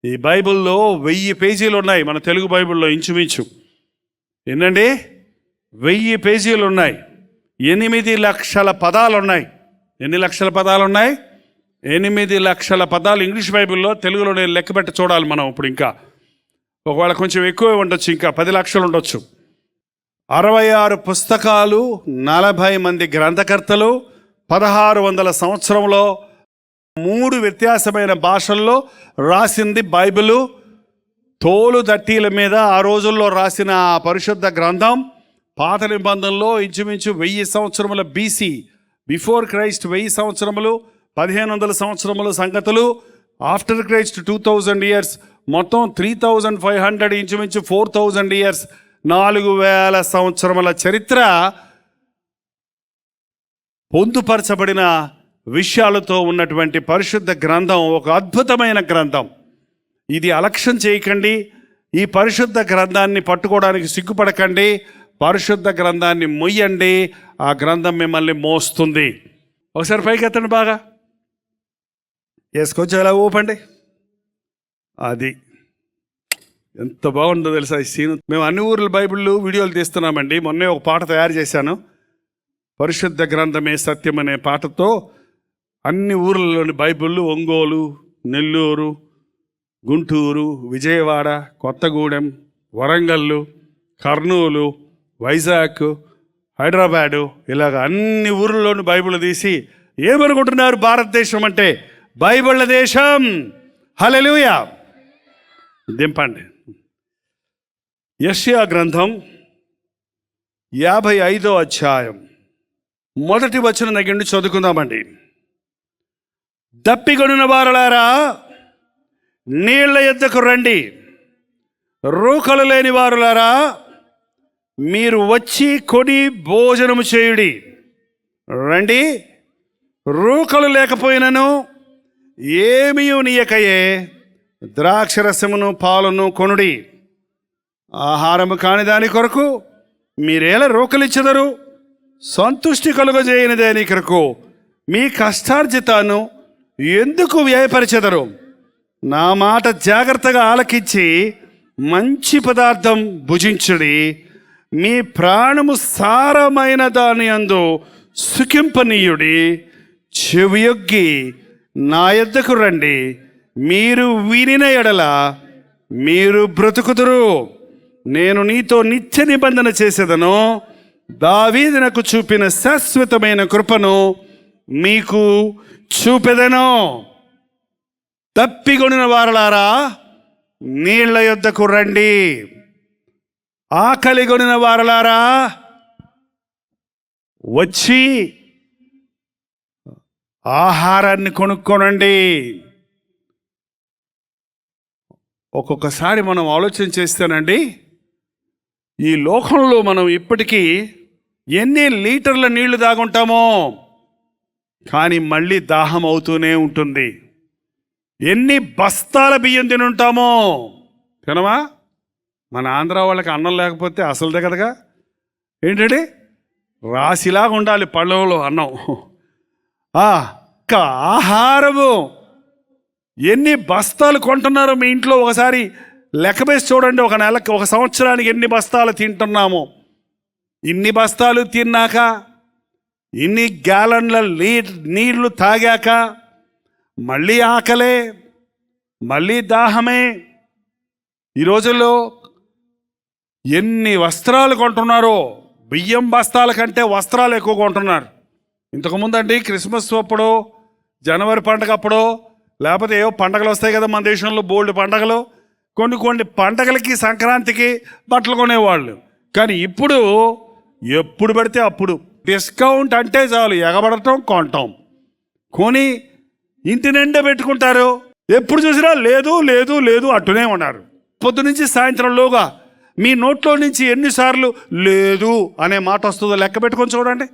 ఈ బైబిల్లో 1000 పేజీలు ఉన్నాయి. మన తెలుగు బైబిల్లో ఇంచుమించు ఏంటండి 1000 పేజీలు ఉన్నాయి. 8 లక్షల పదాలు ఉన్నాయి. ఎన్ని లక్షల పదాలు ఉన్నాయి? 8 లక్షల పదాలు ఇంగ్లీష్ బైబిల్లో. తెలుగులో నేను లెక్కపెట్టి చూడాలి మనం ఇప్పుడు. ఇంకా ఒకవేళ కొంచెం ఎక్కువే ఉండొచ్చు, ఇంకా 10 లక్షలు ఉండొచ్చు. 66 పుస్తకాలు, 40 మంది గ్రంథకర్తలు, 1600 సంవత్సరంలో 3 వ్యత్యాసమైన భాషల్లో రాసింది బైబిలు. తోలు దట్టీల మీద ఆ రోజుల్లో రాసిన పరిశుద్ధ గ్రంథం. పాత నిబంధనలో ఇంచుమించు 1000 సంవత్సరముల బీసీ, బిఫోర్ క్రైస్ట్ 1000 సంవత్సరములు, 1500 సంవత్సరముల సంగతులు, ఆఫ్టర్ క్రైస్ట్ 2000 ఇయర్స్, మొత్తం 3500, ఇంచుమించు 4000 ఇయర్స్, 4000 సంవత్సరముల చరిత్ర పొందుపరచబడిన విషయాలతో ఉన్నటువంటి పరిశుద్ధ గ్రంథం. ఒక అద్భుతమైన గ్రంథం. ఇది అలక్ష్యం చేయకండి. ఈ పరిశుద్ధ గ్రంథాన్ని పట్టుకోవడానికి సిగ్గుపడకండి. పరిశుద్ధ గ్రంథాన్ని మొయ్యండి. ఆ గ్రంథం మిమ్మల్ని మోస్తుంది. ఒకసారి పైకి ఎత్తండి, బాగా వేసుకొచ్చి ఎలా ఊపండి. అది ఎంత బాగుందో తెలుసా ఈ సీన్. మేము అన్ని ఊర్ల బైబిళ్ళు వీడియోలు తీస్తున్నామండి. మొన్నే ఒక పాట తయారు చేశాను, పరిశుద్ధ గ్రంథమే సత్యం అనే పాటతో. అన్ని ఊర్లలోని బైబిళ్ళు, ఒంగోలు, నెల్లూరు, గుంటూరు, విజయవాడ, కొత్తగూడెం, వరంగల్లు, కర్నూలు, వైజాగ్, హైదరాబాదు, ఇలాగ అన్ని ఊర్లలోని బైబిల్ తీసి ఏమనుకుంటున్నారు? భారతదేశం అంటే బైబిళ్ళ దేశం. హల్లెలూయా. దింపండి. యెషయా గ్రంథం 55వ అధ్యాయం 1వ వచనం దగ్గర నుండి చదువుకుందామండి. దప్పిగొనిన వారులారా నీళ్ల యొద్దకు రండి, రూకలు లేని వారులారా మీరు వచ్చి కొని భోజనము చేయుడి. రండి, రూకలు లేకపోయినను ఏమీ నీయకయే ద్రాక్షరసమును పాలను కొనుడి. ఆహారము కాని దాని కొరకు మీరేలా రూకలిచ్చెదరు? సంతుష్టి కలుగజేయని దాని కొరకు మీ కష్టార్జితాన్ని ఎందుకు వ్యయపరిచెదరు? నా మాట జాగ్రత్తగా ఆలకించి మంచి పదార్థం భుజించుడి. మీ ప్రాణము సారమైన దాని యందు సుఖింపనీయుడి. చెవియొగ్గి నా యొద్దకు రండి, మీరు వినిన ఎడల మీరు బ్రతుకుదురు. నేను నీతో నిత్య నిబంధన చేసేదను, దావీదునకు చూపిన శాశ్వతమైన కృపను మీకు చూపెదను. తప్పికొనిన వారలారా నీళ్ల యొద్దకు రండి, ఆకలిగొనిన వారలారా వచ్చి ఆహారాన్ని కొనుక్కోనండి. ఒక్కొక్కసారి మనం ఆలోచన చేస్తానండి, ఈ లోకంలో మనం ఇప్పటికీ ఎన్ని లీటర్ల నీళ్లు తాగుంటామో, కానీ మళ్ళీ దాహం అవుతూనే ఉంటుంది. ఎన్ని బస్తాల బియ్యం తినుంటామో. తినమా? మన ఆంధ్ర వాళ్ళకి అన్నం లేకపోతే అసలు దిగదుగా. ఏంటండి, రాశిలాగా ఉండాలి పళ్ళలో అన్నం. ఆహారము ఎన్ని బస్తాలు కొంటున్నారో మీ ఇంట్లో ఒకసారి లెక్కవేసి చూడండి. ఒక నెలకి, ఒక సంవత్సరానికి ఎన్ని బస్తాలు తింటున్నామో. ఇన్ని బస్తాలు తిన్నాక, ఇన్ని గ్యాలన్ల నీళ్లు తాగాక మళ్ళీ ఆకలే, మళ్ళీ దాహమే. ఈ రోజుల్లో ఎన్ని వస్త్రాలు కొంటున్నారో. బియ్యం బస్తాల కంటే వస్త్రాలు ఎక్కువ కొంటున్నారు. ఇంతకుముందు అండి క్రిస్మస్ అప్పుడో, జనవరి పండగ అప్పుడో, లేకపోతే ఏవో పండగలు వస్తాయి కదా మన దేశంలో, బోల్డ్ పండగలు. కొన్ని పండగలకి, సంక్రాంతికి బట్టలు కొనేవాళ్ళు. కానీ ఇప్పుడు ఎప్పుడు పడితే అప్పుడు డిస్కౌంట్ అంటే చాలు ఎగబడటం, కొంటాం. కొని ఇంటి నిండా పెట్టుకుంటారు. ఎప్పుడు చూసినా లేదు లేదు లేదు అంటూనే ఉన్నారు. పొద్దు నుంచి సాయంత్రంలోగా మీ నోట్లో నుంచి ఎన్నిసార్లు లేదు అనే మాట వస్తుందో లెక్క పెట్టుకొని చూడండి.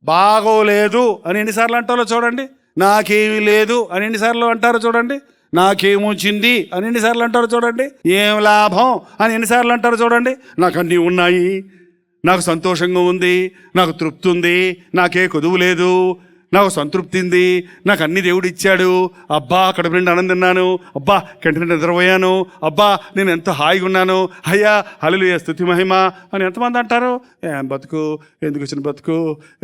బాగోలేదు అని ఎన్నిసార్లు అంటారో చూడండి. నాకేమీ లేదు అని ఎన్నిసార్లు అంటారో చూడండి. నాకేమొచ్చింది అని ఎన్నిసార్లు అంటారో చూడండి. ఏం లాభం అని ఎన్నిసార్లు అంటారో చూడండి. నాకు అన్నీ ఉన్నాయి, నాకు సంతోషంగా ఉంది, నాకు తృప్తి ఉంది, నాకే కొదువు లేదు, నాకు సంతృప్తి ఉంది, నాకు అన్ని దేవుడు ఇచ్చాడు, అబ్బా కడుపు నిండా ఆనందం తిన్నాను, అబ్బా కంటి నిండా నిద్రపోయాను, అబ్బా నేను ఎంత హాయిగా ఉన్నాను, అయ్యా హల్లెలూయా స్తుతి మహిమ అని ఎంతమంది అంటారు? ఏం బతుకు, ఎందుకు వచ్చిన బతుకు,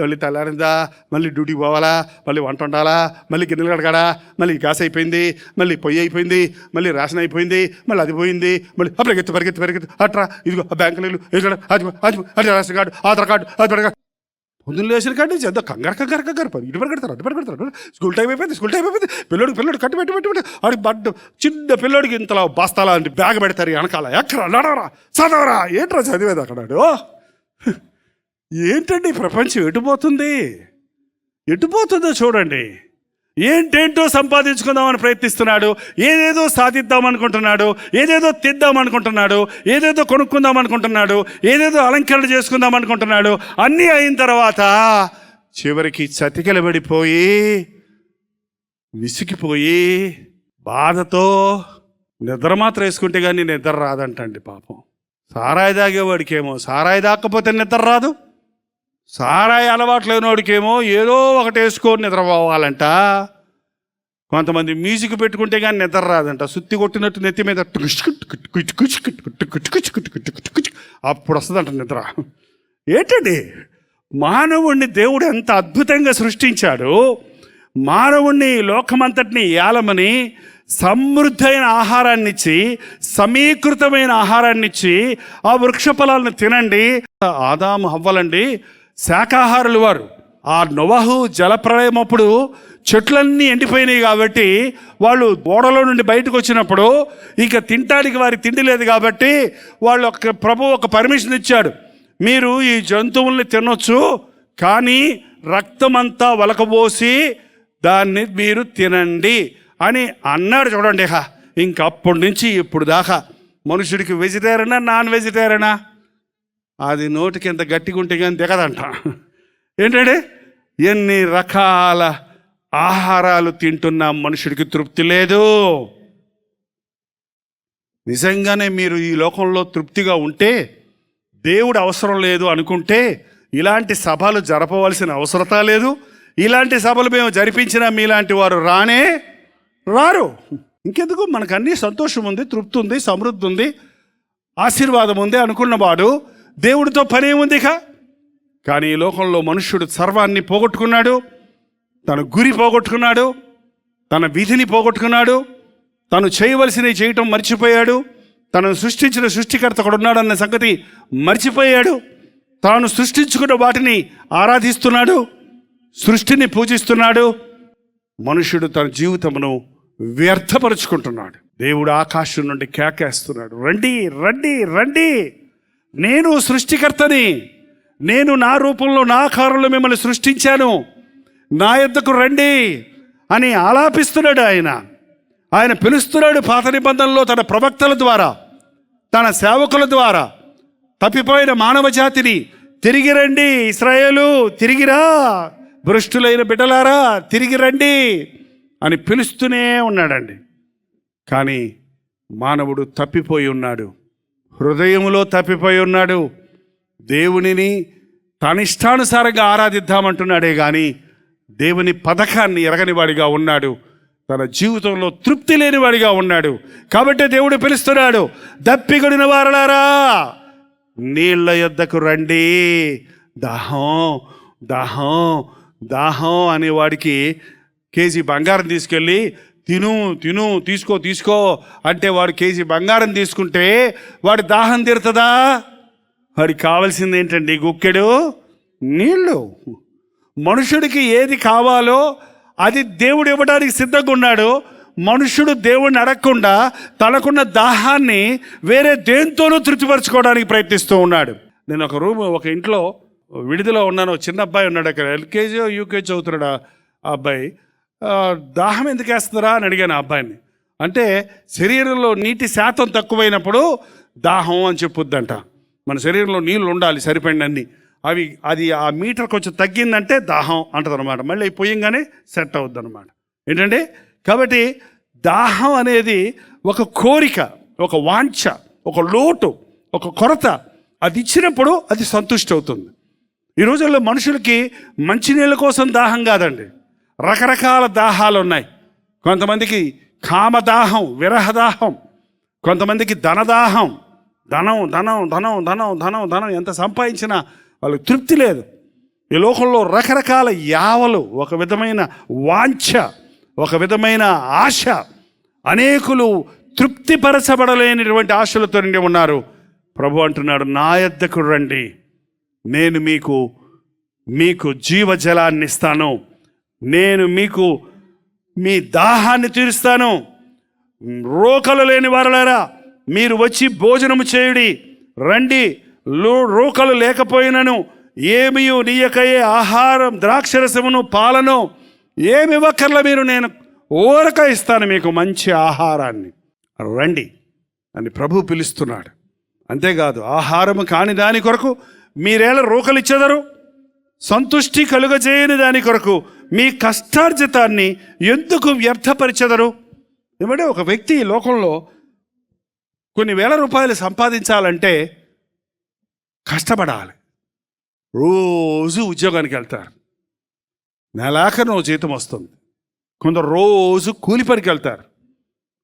మళ్ళీ తెల్లారిందా, మళ్ళీ డ్యూటీకి పోవాలా, మళ్ళీ వంట వండాలా, మళ్ళీ గిన్నెలు కడగాడా, మళ్ళీ గ్యాస్ అయిపోయింది, మళ్ళీ పొయ్యి అయిపోయింది, మళ్ళీ రేషన్ అయిపోయింది, మళ్ళీ అది పోయింది, మళ్ళీ పరిగెత్తు అట్రా ఇదిగో బ్యాంకులు అది రేషన్ కార్డు, ఆధార్ కార్డు, అది పొద్దున్న లేచిన కాడి నుంచి ఎంతో కంగారు ఇటు పరిగెడతారు స్కూల్ టైం అయిపోయింది పిల్లోడు కట్టి ఆడి బడ్డ చిన్న పిల్లోడికి ఇంతలా బస్తాలా అంటే బ్యాగ్ పెడతారు వెనకాల, ఎక్కరా నడవరా చదవరా, ఏంట్రా చదివేది అక్కడాడు. ఏంటండి ప్రపంచం ఎటుపోతుందో చూడండి. ఏంటేంటో సంపాదించుకుందామని ప్రయత్నిస్తున్నాడు, ఏదేదో సాధిద్దామనుకుంటున్నాడు, ఏదేదో తెద్దామనుకుంటున్నాడు, ఏదేదో కొనుక్కుందామనుకుంటున్నాడు, ఏదేదో అలంకరణ చేసుకుందామనుకుంటున్నాడు. అన్నీ అయిన తర్వాత చివరికి చతికిలబడిపోయి విసిగిపోయి బాధతో నిద్ర మాత్రం వేసుకుంటే కానీ నిద్ర రాదంటండి పాపం. సారాయి తాగేవాడికేమో సారాయి తాకపోతే నిద్ర రాదు, సారాయి అలవాటు లేనివాడికేమో ఏదో ఒకటి వేసుకొని నిద్రపోవాలంట. కొంతమంది మ్యూజిక్ పెట్టుకుంటే కానీ నిద్ర రాదంట, సుత్తి కొట్టినట్టు నెత్తి మీద అప్పుడు వస్తుందంట నిద్ర. ఏంటండి మానవుణ్ణి దేవుడు ఎంత అద్భుతంగా సృష్టించాడు. మానవుణ్ణి లోకమంతటిని ఏలమని సమృద్ధైన ఆహారాన్ని ఇచ్చి, సమీకృతమైన ఆహారాన్ని ఇచ్చి, ఆ వృక్ష ఫలాలను తినండి. ఆదాము హవ్వలండి శాకాహారులు వారు. ఆ నోవహు జలప్రళయం అప్పుడు చెట్లన్నీ ఎండిపోయినాయి కాబట్టి వాళ్ళు ఓడలో నుండి బయటకు వచ్చినప్పుడు ఇంకా తినటానికి వారి తిండి లేదు కాబట్టి వాళ్ళు ఒక పర్మిషన్ ఇచ్చాడు, మీరు ఈ జంతువుల్ని తినొచ్చు కానీ రక్తమంతా వలకబోసి దాన్ని మీరు తినండి అని అన్నాడు. చూడండి, ఇంకప్పటి నుంచి ఇప్పుడు దాకా మనుషుడికి వెజిటేరియనా నాన్ వెజిటేరియనా అది నోటికి ఎంత గట్టిగా ఉంటే కానీ దిగదంట. ఏంటంటే ఎన్ని రకాల ఆహారాలు తింటున్నా మనుషుడికి తృప్తి లేదు. నిజంగానే మీరు ఈ లోకంలో తృప్తిగా ఉంటే, దేవుడు అవసరం లేదు అనుకుంటే ఇలాంటి సభలు జరపవలసిన అవసరత లేదు. ఇలాంటి సభలు మేము జరిపించినా మీలాంటి వారు రారు. ఇంకెందుకు, మనకు అన్నీ సంతోషం ఉంది, తృప్తి ఉంది, సమృద్ధి ఉంది, ఆశీర్వాదం ఉంది అనుకున్నవాడు దేవుడితో పనేముంది కానీ ఈ లోకంలో మనుష్యుడు సర్వాన్ని పోగొట్టుకున్నాడు, తన గురి పోగొట్టుకున్నాడు, తన విధిని పోగొట్టుకున్నాడు, తను చేయవలసినవి చేయటం మర్చిపోయాడు, తనను సృష్టించిన సృష్టికర్త కూడా ఉన్నాడన్న సంగతి మర్చిపోయాడు, తాను సృష్టించుకున్న వాటిని ఆరాధిస్తున్నాడు, సృష్టిని పూజిస్తున్నాడు. మనుషుడు తన జీవితమును వ్యర్థపరుచుకుంటున్నాడు. దేవుడు ఆకాశం నుండి కేకేస్తున్నాడు, రండి రండి రండి, నేను సృష్టికర్తని, నేను నా రూపంలో నా ఆకారంలో మిమ్మల్ని సృష్టించాను, నా యొద్దకు రండి అని ఆలాపిస్తున్నాడు. ఆయన పిలుస్తున్నాడు. పాత నిబంధనలో తన ప్రవక్తల ద్వారా, తన సేవకుల ద్వారా తప్పిపోయిన మానవ జాతిని తిరిగి రండి, ఇశ్రాయేలు తిరిగిరా, భ్రష్టులైన బిడ్డలారా తిరిగి రండి అని పిలుస్తూనే ఉన్నాడండి. కానీ మానవుడు తప్పిపోయి ఉన్నాడు, హృదయములో తప్పిపోయి ఉన్నాడు. దేవునిని తన ఇష్టానుసారంగా ఆరాధిద్దామంటున్నాడే కానీ దేవుని పథకాన్ని ఎరగనివాడిగా ఉన్నాడు, తన జీవితంలో తృప్తి లేనివాడిగా ఉన్నాడు. కాబట్టి దేవుడు పిలుస్తున్నాడు, దప్పికొడిన వారలారా నీళ్ల యొద్దకు రండి. దాహం దాహం దాహం అనేవాడికి కేజీ బంగారం తీసుకెళ్ళి తిను తీసుకో అంటే వాడు కేజీ బంగారం తీసుకుంటే వాడి దాహం తీరుతుందా? వాడికి కావాల్సింది ఏంటండి? గుక్కెడు నీళ్ళు. మనుషుడికి ఏది కావాలో అది దేవుడు ఇవ్వడానికి సిద్ధంగా ఉన్నాడు. మనుషుడు దేవుడిని అడగకుండా తనకున్న దాహాన్ని వేరే దేంతోనూ తృప్తిపరచుకోవడానికి ప్రయత్నిస్తూ ఉన్నాడు. నేను ఒక ఇంట్లో విడిదిలో ఉన్నాను. చిన్న అబ్బాయి ఉన్నాడు, అక్కడ ఎల్కేజీ యూకేజీ చదువుతున్నాడు. ఆ అబ్బాయి దాహం ఎందుకు వేస్తుందిరా అని అడిగాను ఆ అబ్బాయిని. అంటే శరీరంలో నీటి శాతం తక్కువైనప్పుడు దాహం అని చెప్పుద్దంట. మన శరీరంలో నీళ్ళు ఉండాలి సరిపడినన్ని, అది ఆ మీటర్ కొంచెం తగ్గిందంటే దాహం అంటది అనమాట. మళ్ళీ పోయంగానే సెట్ అవుద్ది అనమాట. ఏంటంటే కాబట్టి దాహం అనేది ఒక కోరిక, ఒక వాంఛ, ఒక లోటు, ఒక కొరత. అది ఇచ్చినప్పుడు అది సంతుష్టి అవుతుంది. ఈ రోజుల్లో మనుషులకి మంచినీళ్ళ కోసం దాహం కాదండి, రకరకాల దాహాలు ఉన్నాయి. కొంతమందికి కామదాహం, విరహదాహం, కొంతమందికి ధనదాహం. ధనం ధనం ధనం ధనం ధనం ధనం ఎంత సంపాదించినా వాళ్ళకి తృప్తి లేదు. ఈ లోకంలో రకరకాల యావలు, ఒక విధమైన వాంఛ, ఒక విధమైన ఆశ. అనేకులు తృప్తిపరచబడలేనిటువంటి ఆశలతో నిండి ఉన్నారు. ప్రభు అంటున్నాడు, నా యొద్దకు రండి, నేను మీకు జీవజలాన్ని ఇస్తాను, నేను మీకు మీ దాహాన్ని తీరుస్తాను. రోకలు లేని వారలారా మీరు వచ్చి భోజనము చేయుడి, రండి. రోకలు లేకపోయినను ఏమీ నీయకయే ఆహారం, ద్రాక్షరసమును పాలను ఏమి ఇవ్వక్కర్ల, నేను ఓరక ఇస్తాను మీకు మంచి ఆహారాన్ని, రండి అని ప్రభు పిలుస్తున్నాడు. అంతేకాదు, ఆహారము కాని దాని కొరకు మీరేళ రోకలు ఇచ్చెదరు, సంతుష్టి కలుగజేయని దాని కొరకు మీ కష్టార్జితాన్ని ఎందుకు వ్యర్థపరిచెదరు? ఏమంటే ఒక వ్యక్తి ఈ లోకంలో కొన్ని వేల రూపాయలు సంపాదించాలంటే కష్టపడాలి. రోజు ఉద్యోగానికి వెళ్తారు, నెలాఖరు జీతం వస్తుంది. కొందరు రోజు కూలి పనికి వెళ్తారు.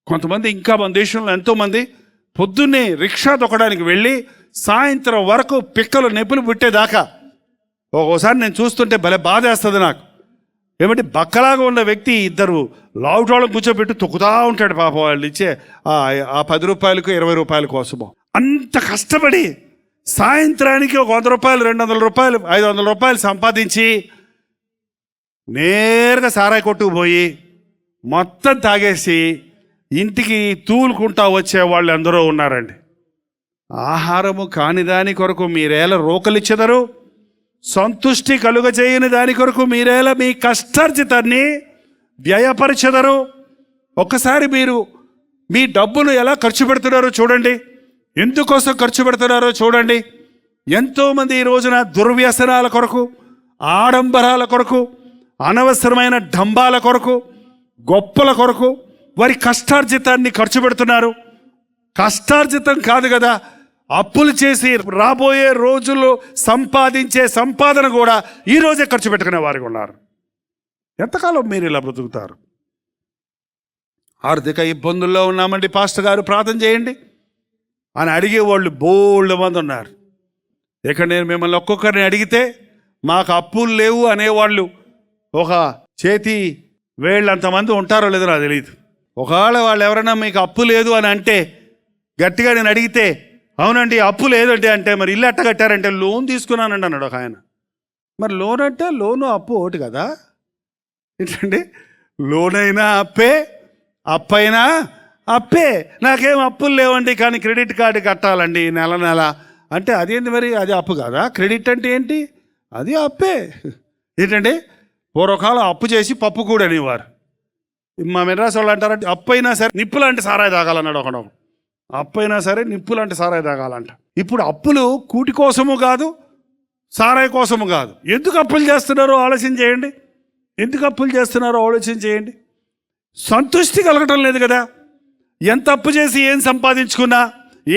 కొంతమంది ఇంకా మన దేశంలో ఎంతోమంది పొద్దున్నే రిక్షా తొక్కడానికి వెళ్ళి సాయంత్రం వరకు పిక్కలు నొప్పులు పుట్టేదాకా. ఒక్కోసారి నేను చూస్తుంటే భలే బాధ వేస్తుంది నాకు. ఏమంటే బక్కలాగా ఉన్న వ్యక్తి ఇద్దరు లావుటోళ్ళని కూర్చోబెట్టి తొక్కుతూ ఉంటాడు పాప. వాళ్ళు ఇచ్చే ఆ 10 రూపాయలకు 20 రూపాయల కోసము అంత కష్టపడి సాయంత్రానికి ఒక 100 రూపాయలు, 200 రూపాయలు, 500 రూపాయలు సంపాదించి నేరుగా సారాయి కొట్టుకు పోయి మొత్తం తాగేసి ఇంటికి తూలుకుంటా వచ్చే వాళ్ళు ఎందరో ఉన్నారండి. ఆహారము కాని దాని కొరకు మీరేలా రోకలిచ్చెదరు, సంతుష్టి కలుగజేయని దాని కొరకు మీరేలా మీ కష్టార్జితాన్ని వ్యయపరిచెదరు. ఒక్కసారి మీరు మీ డబ్బును ఎలా ఖర్చు పెడుతున్నారో చూడండి, ఎందుకోసం ఖర్చు పెడుతున్నారో చూడండి. ఎంతోమంది ఈ రోజున దుర్వ్యసనాల కొరకు, ఆడంబరాల కొరకు, అనవసరమైన డంబాల కొరకు, గొప్పల కొరకు వారి కష్టార్జితాన్ని ఖర్చు పెడుతున్నారు. కష్టార్జితం కాదు కదా, అప్పులు చేసి రాబోయే రోజుల్లో సంపాదించే సంపాదన కూడా ఈరోజే ఖర్చు పెట్టుకునే వారికి ఉన్నారు. ఎంతకాలం మీరు ఇలా బ్రతుకుతారు? ఆర్థిక ఇబ్బందుల్లో ఉన్నామండి పాస్టర్ గారు ప్రార్థన చేయండి అని అడిగేవాళ్ళు బోల్డ్ మంది ఉన్నారు. ఇక నేను మిమ్మల్ని ఒక్కొక్కరిని అడిగితే మాకు అప్పులు లేవు అనేవాళ్ళు ఒక చేతి వేళ్ళంతమంది ఉంటారో లేదో నాకు తెలియదు. ఒకవేళ వాళ్ళు ఎవరైనా మీకు అప్పు లేదు అని అంటే గట్టిగా నేను అడిగితే అవునండి అప్పు లేదంటే అంటే మరి ఇల్లు ఎట్ట కట్టారంటే లోన్ తీసుకున్నానండి అన్నాడు ఒక ఆయన. మరి లోన్ అంటే లోను అప్పు ఒకటి కదా ఏంటండి? లోన్ అయినా అప్పే, అప్పైనా అప్పే. నాకేం అప్పులు లేవండి కానీ క్రెడిట్ కార్డు కట్టాలండి నెల నెల అంటే అదేంటి మరి, అది అప్పు కదా? క్రెడిట్ అంటే ఏంటి? అది అప్పే. ఏంటండి పూర్వకాలం అప్పు చేసి పప్పు కూడా అనేవారు. మా మెడ్రాస్ వాళ్ళు అంటారంటే అప్పు అయినా సరే నిప్పులు అంటే సారాయి తాగాలన్నాడు ఒకడు. అప్పు అయినా సరే నిప్పులు అంటే సారాయి తాగాలంట. ఇప్పుడు అప్పులు కూటి కోసము కాదు, సారాయి కోసము కాదు. ఎందుకు అప్పులు చేస్తున్నారో ఆలోచన చేయండి. ఎందుకు అప్పులు చేస్తున్నారో ఆలోచన చేయండి. సంతృష్టి కలగటం లేదు కదా. ఎంత అప్పు చేసి ఏం సంపాదించుకున్నా,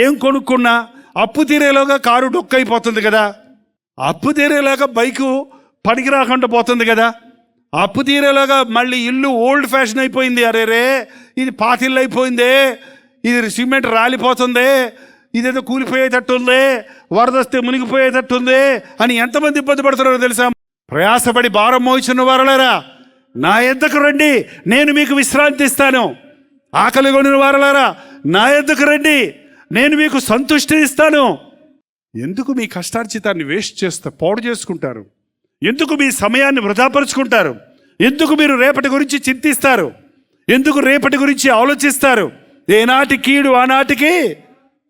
ఏం కొనుక్కున్నా అప్పు తీరేలోగా కారు డొక్కైపోతుంది కదా. అప్పు తీరేలాగా బైకు పనికి రాకుండా పోతుంది కదా. అప్పు తీరేలాగా మళ్ళీ ఇల్లు ఓల్డ్ ఫ్యాషన్ అయిపోయింది. అరే రే ఇది పాతిల్లు అయిపోయిందే, ఇది సిమెంట్ రాలిపోతుంది, ఇదేదో కూలిపోయేటట్టు ఉంది, వరదొస్తే మునిగిపోయేటట్టు ఉంది అని ఎంతమంది ఇబ్బంది పడుతున్నారో తెలుసా? ప్రయాసపడి భారం మోయిచున్న వారలారా నా యొద్దకు రండి, నేను మీకు విశ్రాంతి ఇస్తాను. ఆకలి కొనిన వారలారా నా యొద్దకు రండి, నేను మీకు సంతృష్టి ఇస్తాను. ఎందుకు మీ కష్టార్జితాన్ని వేస్ట్ పాడు చేసుకుంటారు? ఎందుకు మీ సమయాన్ని వృధాపరుచుకుంటారు? ఎందుకు మీరు రేపటి గురించి చింతిస్తారు? ఎందుకు రేపటి గురించి ఆలోచిస్తారు? ఏనాటి కీడు ఆనాటికి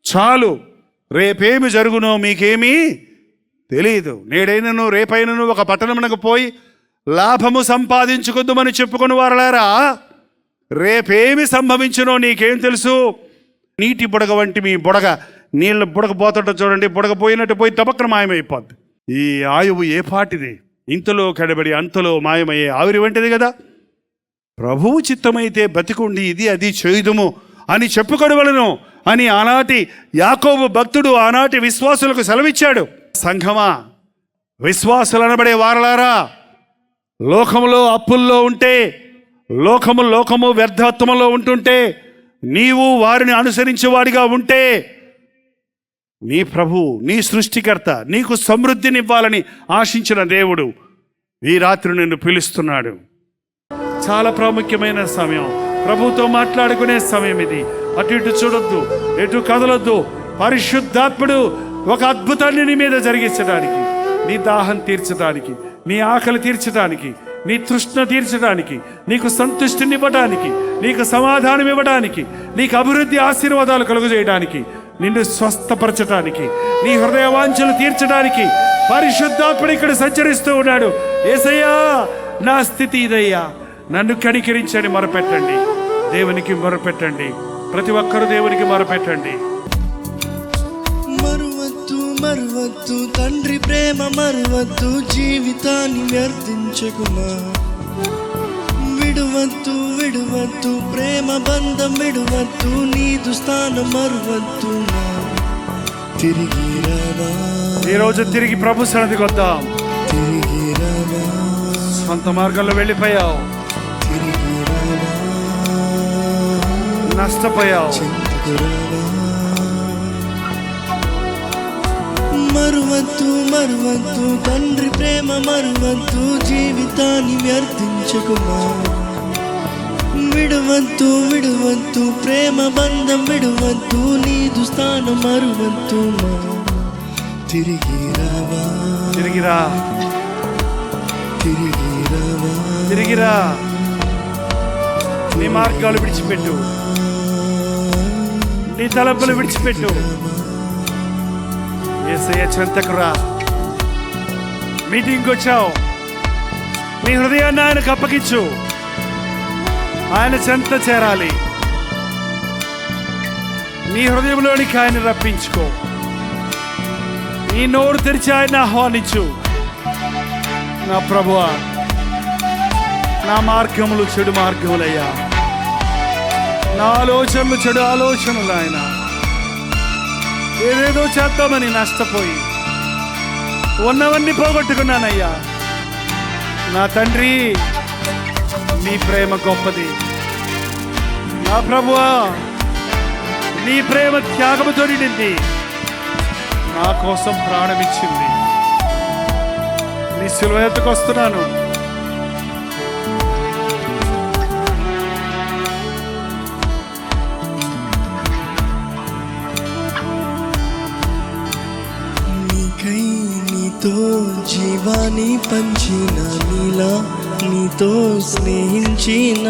చాలు, రేపేమి జరుగునో మీకేమీ తెలియదు. నేడైనను రేపైనను ఒక పట్టణమునకు పోయి లాభము సంపాదించుకుందామని చెప్పుకుని వారలారా రేపేమి సంభవించునో నీకేం తెలుసు? నీటి బుడగ వంటి మీ బుడగ, నీళ్ళ బుడగ పోతుంటో చూడండి, బుడగ పోయినట్టు పోయి తపక్కన మాయమైపోద్ది. ఈ ఆయువు ఏ పాటిది? ఇంతలో కడబడి అంతలో మాయమయ్యే ఆవిరి వంటిది కదా. ప్రభువు చిత్తమైతే బతికుండి ఇది అది చేయుదుము అని చెప్పుకొనవలెను అని ఆనాటి యాకోబు భక్తుడు ఆనాటి విశ్వాసులకు సెలవిచ్చాడు. సంఘమా, విశ్వాసులు అనబడే వారలారా, లోకములో అప్పుల్లో ఉంటే, లోకము వ్యర్థత్వంలో ఉంటుంటే, నీవు వారిని అనుసరించేవాడిగా ఉంటే, నీ ప్రభు, నీ సృష్టికర్త నీకు సమృద్ధినివ్వాలని ఆశించిన దేవుడు ఈ రాత్రి నిన్ను పిలుస్తున్నాడు. చాలా ప్రాముఖ్యమైన సమయం, ప్రభుతో మాట్లాడుకునే సమయం ఇది. అటు ఇటు చూడొద్దు, ఎటు కదలొద్దు. పరిశుద్ధాత్ముడు ఒక అద్భుతాన్ని నీ మీద జరిగించడానికి, నీ దాహం తీర్చడానికి, నీ ఆకలి తీర్చడానికి, నీ తృష్ణ తీర్చడానికి, నీకు సంతృష్టినివ్వడానికి, నీకు సమాధానం ఇవ్వడానికి, నీకు అభివృద్ధి ఆశీర్వాదాలు కలుగజేయడానికి, నిన్ను స్వస్థపరచడానికి, నీ హృదయ వాంఛలు తీర్చడానికి పరిశుద్ధాత్ముడు ఇక్కడ సంచరిస్తూ ఉన్నాడు. యేసయ్యా, నా స్థితి ఇదయ్యా, నన్ను కనికరించని మొరపెట్టండి. దేవునికి మొరపెట్టండి. ప్రతి ఒక్కరూ దేవునికి మొరపెట్టండి. మరువద్దు తండ్రి ప్రేమ, మరువద్దు జీవితాన్ని వ్యర్థించకుమా. విడువద్దు ప్రేమ బంధం, విడువద్దు నీదు స్థానం, మరువద్దు. తిరిగి రావా, ఈరోజు తిరిగి ప్రభు సన్నిధికి వద్దాం. తిరిగి రావా, సొంత మార్గంలో వెళ్ళిపోయావు, తిరిగి రావా, నష్టపోయావు. మరువద్దు తండ్రి ప్రేమ, మరువద్దు జీవితాన్ని వ్యర్థించకుమా. విడువద్దు ప్రేమ బంధం, విడువద్దు నీదు స్థానం, మరువద్దు. తిరిగి రావా, తిరిగిరా, తిరిగి రావా, తిరిగిరా. నీ మార్గాలు విడిచిపెట్టు, నీ తలంపులు విడిచిపెట్టు. యేసయ్య చెంతకు రా. మీటింగ్కి వచ్చావు, నీ హృదయాన్ని ఆయనకు అప్పగించు. ఆయన చెంత చేరాలి. నీ హృదయంలోనికి ఆయన రప్పించుకో. నీ నోరు తెరిచి ఆయన ఆహ్వానించు. నా ప్రభువా, నా మార్గములు చెడు మార్గములయ్యా, నా ఆలోచనలు చెడు ఆలోచనలు. ఆయన ఏదేదో చేద్దామని నష్టపోయి ఉన్నవన్నీ పోగొట్టుకున్నానయ్యా. నా తండ్రి, నీ ప్రేమ గొప్పది. నా ప్రభువా, నీ ప్రేమ త్యాగముతో నిండింది. నా కోసం ప్రాణమిచ్చింది. నీ సిలువ ఎత్తుకు వస్తున్నాను. నీతో జీవాన్ని పంచిన, నీలా నీతో స్నేహించిన.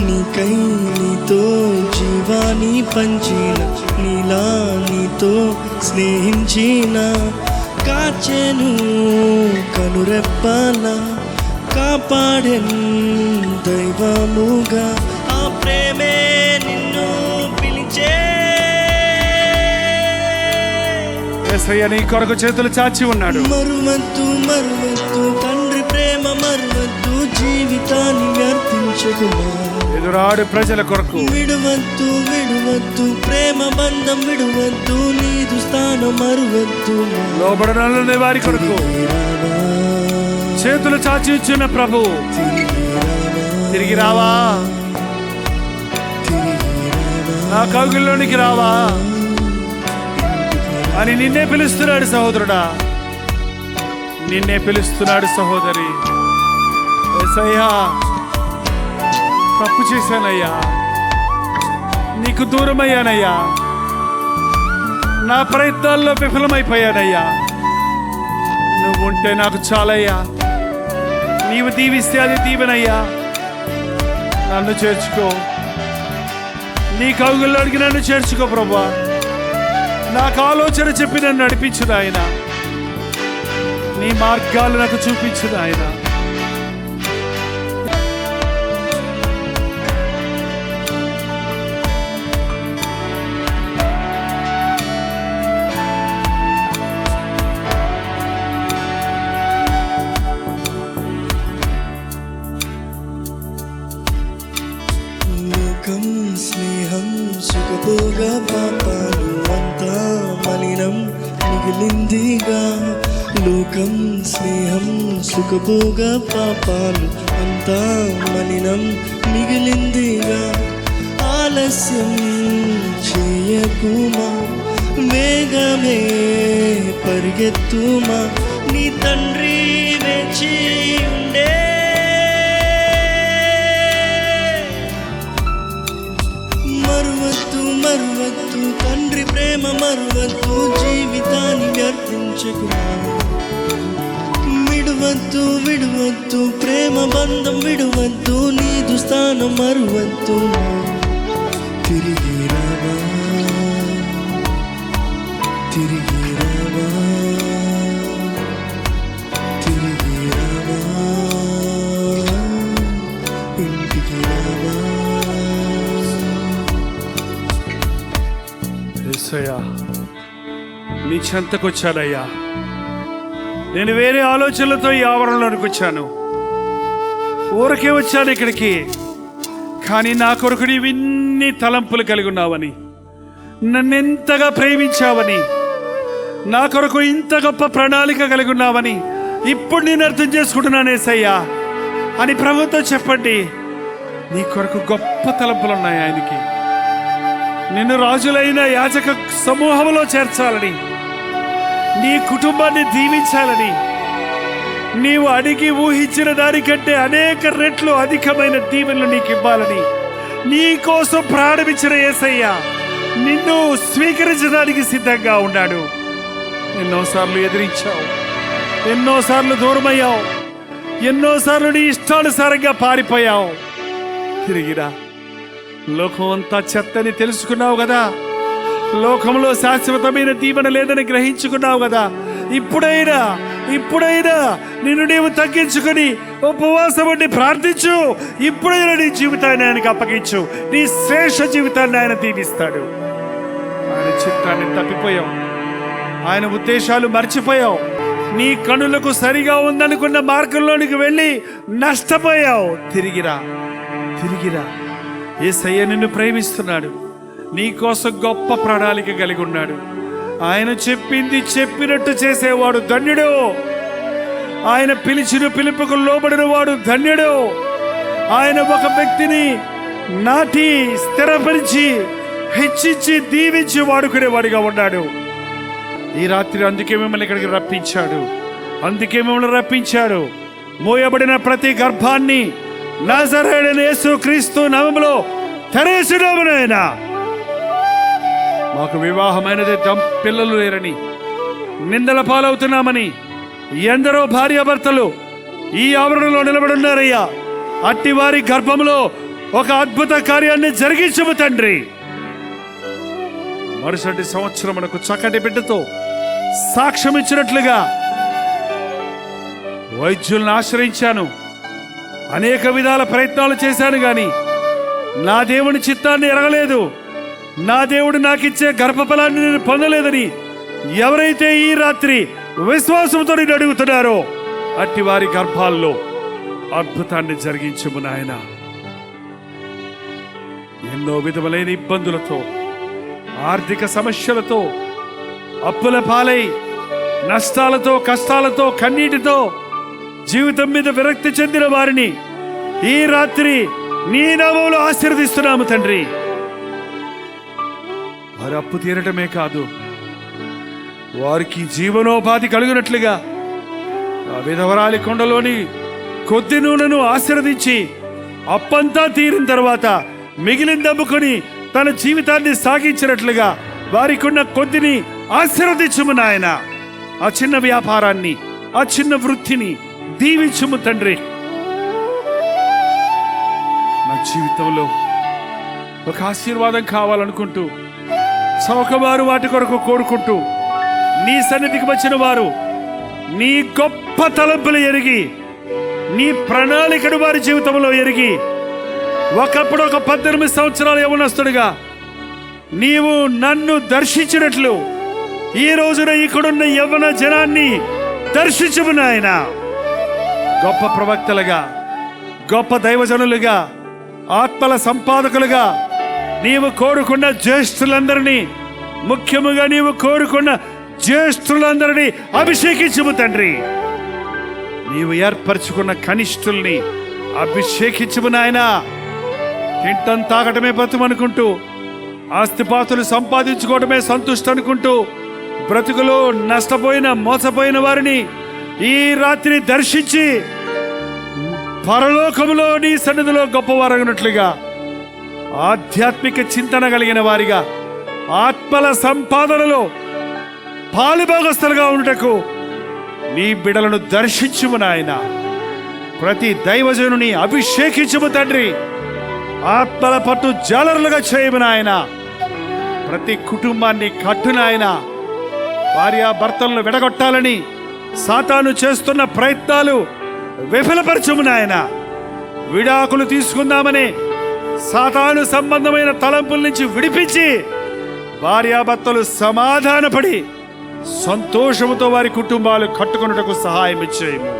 నీతో జీవాన్ని పంచిన, నీలా నీతో స్నేహించిన. కాచెను కనురెప్పల, కాపాడెను దైవముగా. ఆ ప్రేమే నిన్ను పిలిచే. యేసయ్య నీ కొరకు చేతులు చాచి ఉన్నాడు. మరువద్దు తండ్రి ప్రేమ, మరువద్దు జీవితాన్ని వ్యర్థించకుమా. ఎదురాడు ప్రజల కొరకు విడువద్దు ప్రేమ బంధం, విడువద్దు నీదు స్థానం, మరువద్దు. లోబడని వారి కొరకు చేతులు చాచి ఇచ్చిన ప్రభు, తిరిగి రావా, నా కౌగిల్లోనికి రావా అని నిన్నే పిలుస్తున్నాడు సహోదరుడా, నిన్నే పిలుస్తున్నాడు సహోదరి. యేసయ్యా, తప్పు చేశానయ్యా, నీకు దూరమయ్యానయ్యా, నా ప్రయత్నాల్లో విఫలమైపోయానయ్యా. నువ్వు ఉంటే నాకు చాలయ్యా, నీవు దీవిస్తే అది దీవెనయ్యా. నన్ను చేర్చుకో, నీ కౌగుల్లోనికి నన్ను చేర్చుకో ప్రభువా. నాకు ఆలోచన చెప్పి నన్ను నడిపించు నాయన, నీ మార్గాలు నాకు చూపించు నాయన. స్నేహం సుఖభోగ పాపాలు అంతా మలినం మిగిలిందిగా. లోకం స్నేహం సుఖభోగ పాపాలు అంతా మలినం మిగిలిందిగా. ఆలస్యం చేయకుమా, వేగమే పరిగెత్తుమా, నీ తండ్రి వేచి ఉండే. మరువద్దు మరువద్దు తండ్రి ప్రేమ మరువద్దు, జీవితాన్ని వ్యర్థించకుమా. విడువద్దు విడువద్దు ప్రేమ బంధం విడువద్దు, నీదు స్థానం మరువద్దు. తిరిగి రావా తిరిగి రావా తిరిగి రావా ఇంటికి రావా. యేసయ్యా, నీ చెంతకొచ్చానయ్యా. నేను వేరే ఆలోచనలతో ఈ ఆవరణలోనికి వచ్చాను, ఊరికే వచ్చాను ఇక్కడికి. కానీ నా కొరకు నీవు ఇన్ని తలంపులు కలిగి ఉన్నావని, నన్నెంతగా ప్రేమించావని, నా కొరకు ఇంత గొప్ప ప్రణాళిక కలిగి ఉన్నావని ఇప్పుడు నేను అర్థం చేసుకుంటున్నాను యేసయ్యా అని ప్రభుతో చెప్పండి. నీ కొరకు గొప్ప తలంపులు ఉన్నాయి ఆయనకి. నిన్ను రాజులైన యాజక సమూహంలో చేర్చాలని, నీ కుటుంబాన్ని దీవించాలని, నీవు అడిగి ఊహించిన దానికంటే అనేక రెట్లు అధికమైన దీవెనలు నీకు ఇవ్వాలని నీ కోసం ప్రారంభించిన యేసయ్య నిన్ను స్వీకరించడానికి సిద్ధంగా ఉన్నాడు. ఎన్నోసార్లు ఎదిరించావు, ఎన్నోసార్లు దూరమయ్యావు, ఎన్నోసార్లు నీ ఇష్టానుసారంగా పారిపోయావు. తిరిగిరా. లోకం అంతా చెత్తని తెలుసుకున్నావు కదా, లోకంలో శాశ్వతమైన దీవెన లేదని గ్రహించుకున్నావు కదా. ఇప్పుడైనా నిన్ను నీవు తగ్గించుకొని ఉపవాసం ఉండి ప్రార్థించు. ఇప్పుడైనా నీ జీవితాన్ని ఆయనకు అప్పగించు. నీ శ్రేష్ఠ జీవితాన్ని ఆయన దీవిస్తాడు. ఆయన చిత్తాన్ని తప్పిపోయావు, ఆయన ఉద్దేశాలు మర్చిపోయావు, నీ కనులకు సరిగా ఉందనుకున్న మార్గంలోనికి వెళ్ళి నష్టపోయావు. తిరిగిరా. యేసయ్య నిన్ను ప్రేమిస్తున్నాడు, నీ కోసం గొప్ప ప్రణాళిక కలిగి ఉన్నాడు. ఆయన చెప్పింది చెప్పినట్టు చేసేవాడు ధన్యుడు. ఆయన పిలిచిన పిలుపుకు లోబడిన వాడు ధన్యుడు. ఆయన ఒక వ్యక్తిని నాటి స్థిరపరిచి హెచ్చించి దీవించి వాడుకునేవాడిగా ఉన్నాడు. ఈ రాత్రి అందుకే మిమ్మల్ని ఇక్కడికి రప్పించాడు. మోయబడిన ప్రతి గర్భాన్ని నజరేయుడైన యేసుక్రీస్తు నామములో తెరేసినామునైనా. మాకు వివాహమైనదే పిల్లలు లేరని నిందల పాలవుతున్నామని ఎందరో భార్యాభర్తలు ఈ ఆవరణలో నిలబడున్నారయ్యా. అట్టి వారి గర్భంలో ఒక అద్భుత కార్యాన్ని జరిగించము తండ్రి. మరుసటి సంవత్సరం మనకు చక్కటి బిడ్డతో సాక్ష్యం ఇచ్చినట్లుగా వైద్యులను ఆశ్రయించాను, అనేక విధాల ప్రయత్నాలు చేశాను, గాని నా దేవుని చిత్తాన్ని ఎరగలేదు, నా దేవుడు నాకిచ్చే గర్భఫలాన్ని నేను పొందలేదని ఎవరైతే ఈ రాత్రి విశ్వాసంతో నేను అడుగుతున్నారో అట్టి వారి గర్భాల్లో అద్భుతాన్ని జరిగించుము నాయన. ఎన్నో విధములైన ఇబ్బందులతో, ఆర్థిక సమస్యలతో, అప్పుల పాలై నష్టాలతో, కష్టాలతో, కన్నీటితో జీవితం మీద విరక్తి చెందిన వారిని ఈ రాత్రి నీ నామములో ఆశీర్వదిస్తున్నాము తండ్రి. వారి అప్పు తీరటమే కాదు, వారికి జీవనోపాధి కలిగినట్లుగా ఆ విధవరాలి కొండలోని కొద్ది నూనెను ఆశీర్వదించి అప్పంతా తీరిన తర్వాత మిగిలిన దమ్ముకొని తన జీవితాన్ని సాగించినట్లుగా వారికి ఉన్న కొద్దిని ఆశీర్వదించుము నాయన. ఆ చిన్న వ్యాపారాన్ని, ఆ చిన్న వృత్తిని దీవించుము తండ్రి. నా జీవితంలో ఒక ఆశీర్వాదం కావాలనుకుంటూ చౌకవారు వాటి కొరకు కోరుకుంటూ నీ సన్నిధికి వచ్చిన వారు నీ గొప్ప తలంపులు ఎరిగి, నీ ప్రణాళికను వారి జీవితంలో ఎరిగి, ఒకప్పుడు ఒక 18 సంవత్సరాల యవనస్తుడిగా నీవు నన్ను దర్శించినట్లు ఈ రోజున ఇక్కడున్న యవ్వన జనాన్ని దర్శించుము నాయన. గొప్ప ప్రవక్తలుగా, గొప్ప దైవజనులుగా, ఆత్మల సంపాదకులుగా నీవు కోరుకున్న జ్యేష్ఠులందరినీ, ముఖ్యముగా నీవు కోరుకున్న జ్యేష్ఠులందరినీ అభిషేకించుము తండ్రి. నీవు ఏర్పరచుకున్న కనిష్ఠుల్ని అభిషేకించుము నాయనా. తింటం తాగటమే బ్రతుమనుకుంటూ, ఆస్తిపాతులు సంపాదించుకోవడమే సంతుష్టి అనుకుంటూ బ్రతుకులో నష్టపోయిన మోసపోయిన వారిని ఈ రాత్రి దర్శించి పరలోకములో నీ సన్నిధిలో గొప్పవారగినట్లుగా, ఆధ్యాత్మిక చింతన కలిగిన వారిగా, ఆత్మల సంపాదనలో పాలుభాగస్తులుగా ఉండుటకు నీ బిడలను దర్శించుము నాయన. ప్రతి దైవజనుని అభిషేకించుము తండ్రి. ఆత్మల పట్టు జాలరులుగా చేయము నాయన. ప్రతి కుటుంబాన్ని కట్టు నాయన. భార్యాభర్తలను విడగొట్టాలని సాతాను చేస్తున్న ప్రయత్నాలు విఫలపరచుము నాయన. విడాకులు తీసుకుందామని సాతాను సంబంధమైన తలంపుల నుంచి విడిపించి భార్యాభర్తలు సమాధానపడి సంతోషముతో వారి కుటుంబాలు కట్టుకొనుటకు సహాయం ఇచ్చేయము.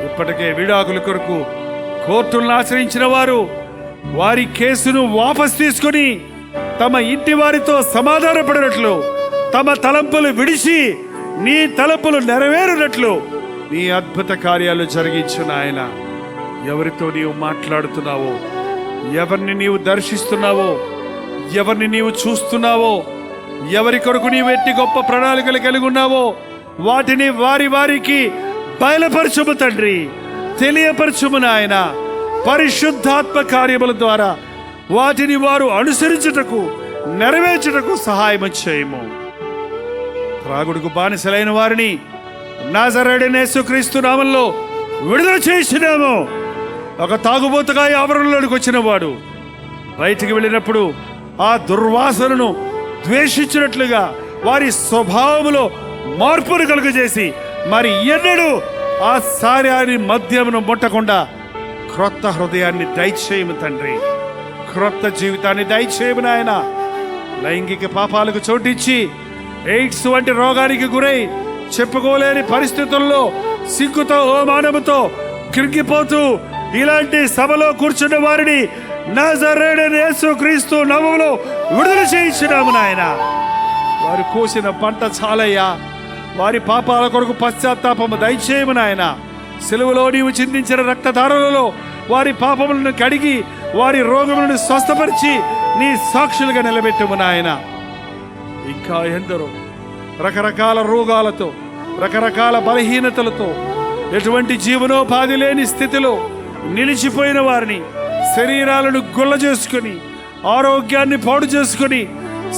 ఇప్పటికే విడాకుల కొరకు కోర్టులను ఆశ్రయించిన వారు వారి కేసును వాపస్ తీసుకుని తమ ఇంటి వారితో సమాధానపడినట్లు, తమ తలంపులు విడిచి నీ తలంపులు నెరవేరునట్లు నీ అద్భుత కార్యాలు జరిగించు నాయన. ఎవరితో నీవు మాట్లాడుతున్నావో, ఎవరిని నీవు దర్శిస్తున్నావో, ఎవరిని నీవు చూస్తున్నావో, ఎవరి కొరకు నీవు ఎట్టి గొప్ప ప్రణాళికలు కలిగి ఉన్నావో వాటిని వారి వారికి బయలుపరచుము తండ్రి. తెలియపరచుము నాయన. పరిశుద్ధాత్మ కార్యముల ద్వారా వాటిని వారు అనుసరించుటకు, నెరవేర్చుటకు సహాయం చేయము. త్రాగుడుకు బానిసలైన వారిని నాజరేయుడైన యేసుక్రీస్తు నామములో విడుదల చేసినాము. ఒక తాగుబోతుగా ఆవరణలోనికి వచ్చిన వాడు బయటికి వెళ్ళినప్పుడు ఆ దుర్వాసనను ద్వేషించినట్లుగా వారి స్వభావములో మార్పును కలుగజేసి మరి ఎన్నడూ ఆ సార్యాన్ని మద్యమును ముట్టకుండా క్రొత్త హృదయాన్ని దయచేయము తండ్రి. క్రొత్త జీవితాన్ని దయచేయము నాయన. లైంగిక పాపాలకు చోటిచ్చి ఎయిడ్స్ వంటి రోగానికి గురై చెప్పుకోలేని పరిస్థితుల్లో సిగ్గుతో అవమానముతో కృంగిపోతూ ఇలాంటి సభలో కూర్చున్న వారిని నజరేయుడైన యేసుక్రీస్తు నామములో విడుదల చేయించినాము నాయన. వారు కోసిన పంట చాలయ్యా. వారి పాపాల కొరకు పశ్చాత్తాపము దయచేయము నాయన. సిలువలో నీవు చిందించిన రక్తధారలలో వారి పాపములను కడిగి వారి రోగములను స్వస్థపరిచి నీ సాక్షులుగా నిలబెట్టుము నాయన. ఇంకా ఎందరో రకరకాల రోగాలతో, రకరకాల బలహీనతలతో, ఎటువంటి జీవనోపాధి లేని స్థితిలో నిలిచిపోయిన వారిని, శరీరాలను గుల్ల చేసుకుని ఆరోగ్యాన్ని పాడు చేసుకుని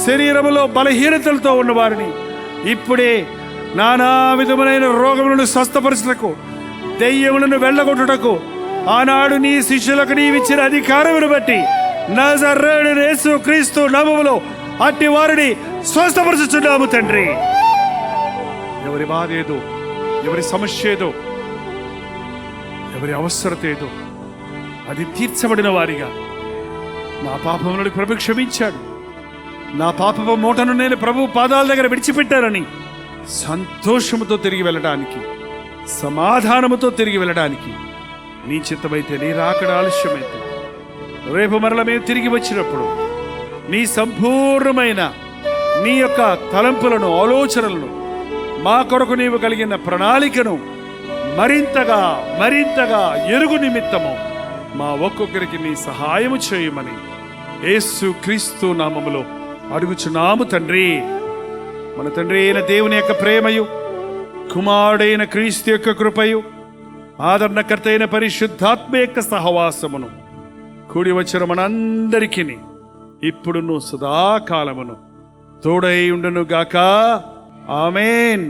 శరీరములో బలహీనతలతో ఉన్నవారిని ఇప్పుడే నానా విధములైన రోగములను స్వస్థపరచుటకు, దెయ్యములను వెళ్ళగొట్టుటకు ఆనాడు నీ శిష్యులకు నీవిచ్చిన అధికారమును బట్టి నజరేయుడైన యేసుక్రీస్తు నామములో అట్టి వారిని స్వస్థపరచుచున్నాము తండ్రి. ఎవరి బాధ ఏదో, ఎవరి సమస్య ఏదో, ఎవరి అవసరత ఏదో అది తీర్చబడిన వారిగా నా పాపములను ప్రభు క్షమించాడు, నా పాపపు మూటను నేను ప్రభు పాదాల దగ్గర విడిచిపెట్టానని సంతోషముతో తిరిగి వెళ్ళడానికి, సమాధానముతో తిరిగి వెళ్ళడానికి నీ చిత్తమైతే, నీ రాకడ ఆలస్యమైతే రేపు మరల మేము తిరిగి వచ్చినప్పుడు నీ సంపూర్ణమైన నీ యొక్క తలంపులను, ఆలోచనలను, మా కొరకు నీవు కలిగిన ప్రణాళికను మరింతగా మరింతగా ఎరుగు నిమిత్తము మా ఒక్కొక్కరికి నీ సహాయము చేయమని యేసుక్రీస్తు నామములో అడుగుచున్నాము తండ్రి. మన తండ్రి అయిన దేవుని యొక్క ప్రేమయు, కుమారుడైన క్రీస్తు యొక్క కృపయు, ఆదరణకర్త అయిన పరిశుద్ధాత్మ యొక్క సహవాసమును కూడి వచ్చిన మనందరికీ ఇప్పుడును సదాకాలమును తోడై ఉండును గాక. ఆమేన్.